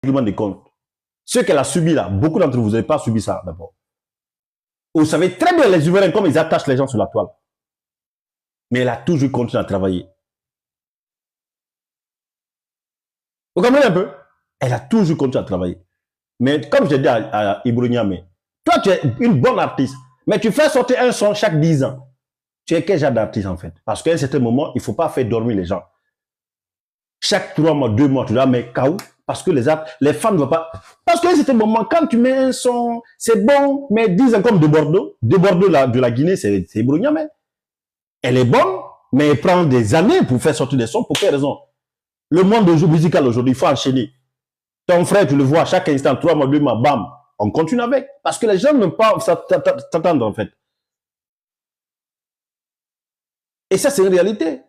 règlement de compte. Ce qu'elle a subi là, beaucoup d'entre vous n'avez pas subi ça d'abord. Vous savez très bien les souverains comme ils attachent les gens sur la toile. Mais elle a toujours continué à travailler. Vous comprenez un peu? Elle a toujours continué à travailler. Mais comme j'ai dit à Ibro Niamé, toi tu es une bonne artiste, mais tu fais sortir un son chaque 10 ans. Tu es quel genre d'artiste en fait? Parce qu'à un certain moment, il ne faut pas faire dormir les gens. Chaque 3 mois, 2 mois, tu dois mettre KO. Parce que les femmes ne vont pas. Parce qu'à un certain moment, quand tu mets un son, c'est bon, mais 10 ans comme de Bordeaux de la Guinée, c'est Ibro Niamé. Elle est bonne, mais elle prend des années pour faire sortir des sons. Pour quelle raison? Le monde musical aujourd'hui, il faut enchaîner. Ton frère, tu le vois, chaque instant, 3 mois, 2 mois, bam, on continue avec. Parce que les gens ne peuvent pas s'attendre, en fait. Et ça, c'est une réalité.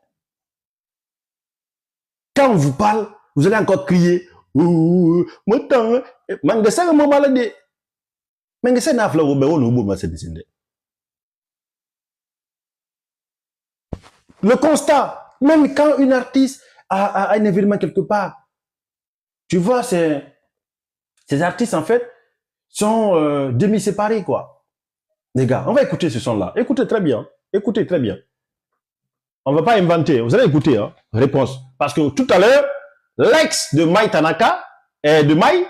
Quand on vous parle, vous allez encore crier. Le constat, même quand une artiste a un événement quelque part, tu vois, ces artistes, en fait, sont demi-séparés, quoi. Les gars, on va écouter ce son-là. Écoutez très bien. Écoutez très bien. On ne va pas inventer. Vous allez écouter, hein, réponse. Parce que tout à l'heure, l'ex de Mai Tanaka, de Mai,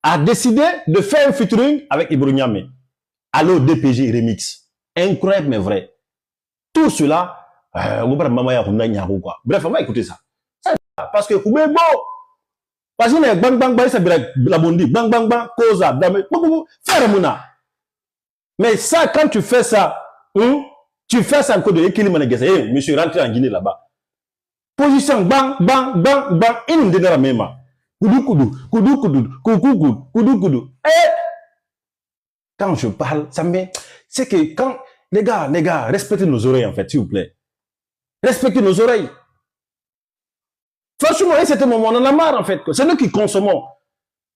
a décidé de faire un featuring avec Ibro Niamé. Allo DPG Remix. Incroyable, mais vrai. Tout cela, bref, on va écouter ça. Parce que, parce que bang bang bang, ça la bondi, bang bang bang, cosa, faire mouna. Mais ça, quand tu fais ça, tu fais ça encore de l'équilibre, monsieur rentré en Guinée là-bas. Position, bang, bang, bang, bang, il me donne la même. Koudou, koudou, koudou, koudou, koudou, koudou, koudou. Et quand je parle, ça me... C'est que quand... Les gars, respectez nos oreilles, en fait, s'il vous plaît. Respectez nos oreilles. Franchement, à cet moment, on en a marre, en fait. C'est nous qui consommons.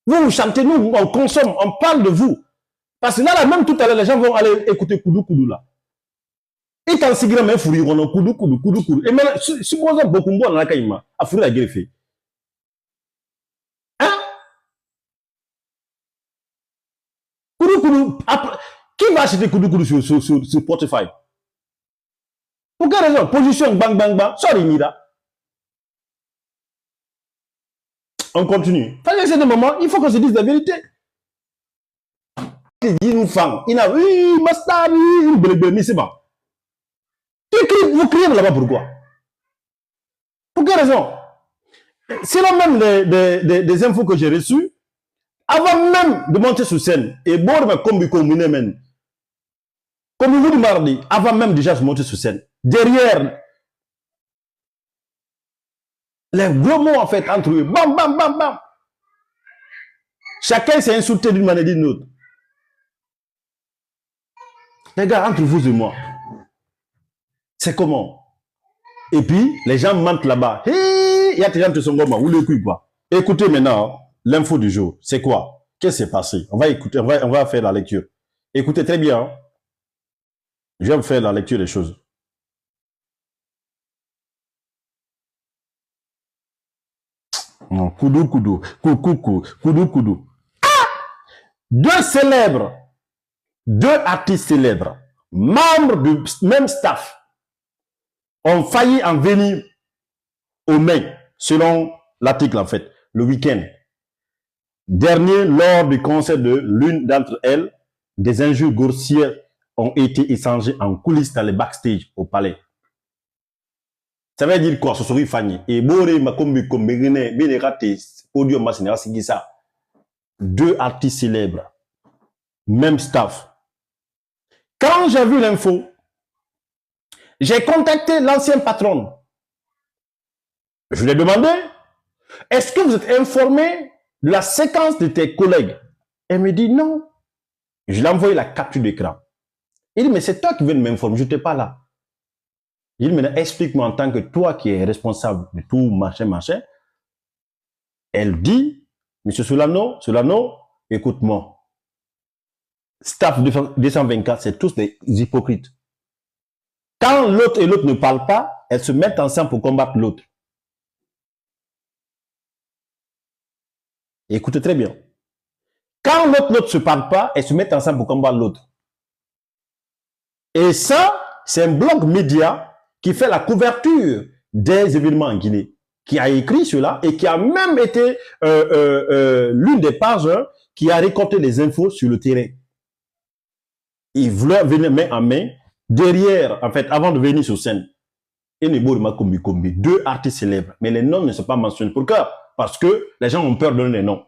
Vous chantez, nous, on consomme, on parle de vous. Parce que là, même tout à l'heure, les gens vont aller écouter Koudou Koudou là. Et quand c'est grand, Fouri, on a Koudou Koudou, Koudou Koudou. Et maintenant, supposons beaucoup de monde dans la caïma, à Fouri la greffe. Hein? Koudou Koudou, qui va acheter Koudou Koudou sur Spotify? Pour quelle raison? Position, bang, bang, bang, sorry, Mira. On continue. Parce que c'est des moments, il faut qu'on se dise la vérité. Il dit nous femmes, il a oui, Master, c'est bon. Vous criez là-bas pourquoi? Pour quelle raison? C'est là même des infos que j'ai reçues, avant même de monter sur scène, et bon, comme vous le mardi, avant même déjà de monter sur scène, derrière, les gros mots en fait entre eux, bam, bam, bam, bam. Chacun s'est insulté d'une manière ou d'une autre. Les gars, entre vous et moi, c'est comment? Et puis, les gens mentent là-bas. Il y a des gens qui sont comme ou le coup, quoi. Écoutez maintenant l'info du jour. C'est quoi? Qu'est-ce qui s'est passé? On va écouter, on va faire la lecture. Écoutez très bien. Je vais vous faire la lecture des choses. Koudou, koudou, koudou, koudou. Ah! Deux artistes célèbres, membres du même staff, ont failli en venir au mai, selon l'article en fait, le week-end dernier, lors du concert de l'une d'entre elles, des injures grossières ont été échangées en coulisses dans les backstage au palais. Ça veut dire quoi? Ce serait Fanny. Et Boré Makombi Kombegene, Bénérate, Podium Massinera Sigisa. Deux artistes célèbres, même staff. Quand j'ai vu l'info, j'ai contacté l'ancien patron. Je lui ai demandé, est-ce que vous êtes informé de la séquence de tes collègues? Elle me dit non. Je lui ai envoyé la capture d'écran. Il dit, mais c'est toi qui viens de m'informer, je n'étais pas là. Il dit, mais explique-moi en tant que toi qui es responsable de tout, machin, machin. Elle dit, monsieur Solano, écoute-moi. Staff 224, c'est tous des hypocrites. Quand l'autre et l'autre ne parlent pas, elles se mettent ensemble pour combattre l'autre. Écoutez très bien. Quand l'autre ne se parle pas, elles se mettent ensemble pour combattre l'autre. Et ça, c'est un blog média qui fait la couverture des événements en Guinée, qui a écrit cela et qui a même été l'une des pages qui a récolté les infos sur le terrain. Ils voulaient venir main en main, derrière, en fait, avant de venir sur scène. Et deux artistes célèbres, mais les noms ne sont pas mentionnés. Pourquoi? Parce que les gens ont peur de donner les noms.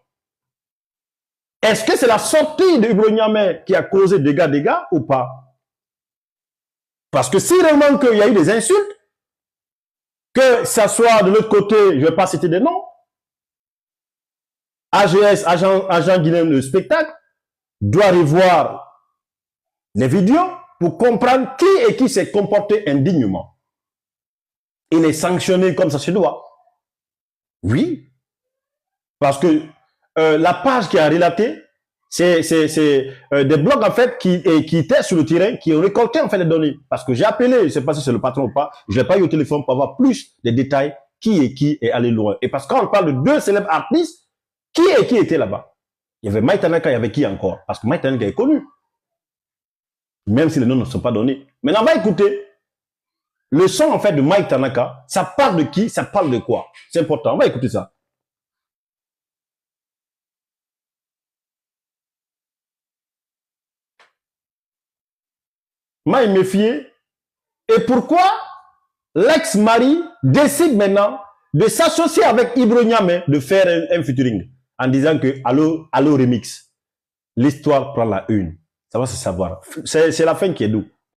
Est-ce que c'est la sortie de Ibro Niamey qui a causé dégâts ou pas? Parce que si réellement qu'il y a eu des insultes, que ça soit de l'autre côté, je ne vais pas citer des noms, AGS, agent guinéen de spectacle, doit revoir les vidéos pour comprendre qui s'est comporté indignement. Il est sanctionné comme ça se doit. Oui. Parce que la page qui a relaté, c'est des blogs en fait qui étaient sur le terrain, qui ont récolté en fait les données. Parce que j'ai appelé, je ne sais pas si c'est le patron ou pas, je n'ai pas eu au téléphone pour avoir plus de détails qui est allé loin. Et parce que quand on parle de deux célèbres artistes, qui était là-bas? Il y avait Mike Tanaka, il y avait qui encore? Parce que Mike Tanaka est connu. Même si les noms ne sont pas donnés. Maintenant, on va écouter le son en fait de Mike Tanaka. Ça parle de qui? Ça parle de quoi? C'est important. On va écouter ça. Mike méfier. Et pourquoi l'ex-mari décide maintenant de s'associer avec Ibro Niamey, de faire un featuring en disant que allo remix, l'histoire prend la une. Ça va se savoir. C'est la fin qui est doux.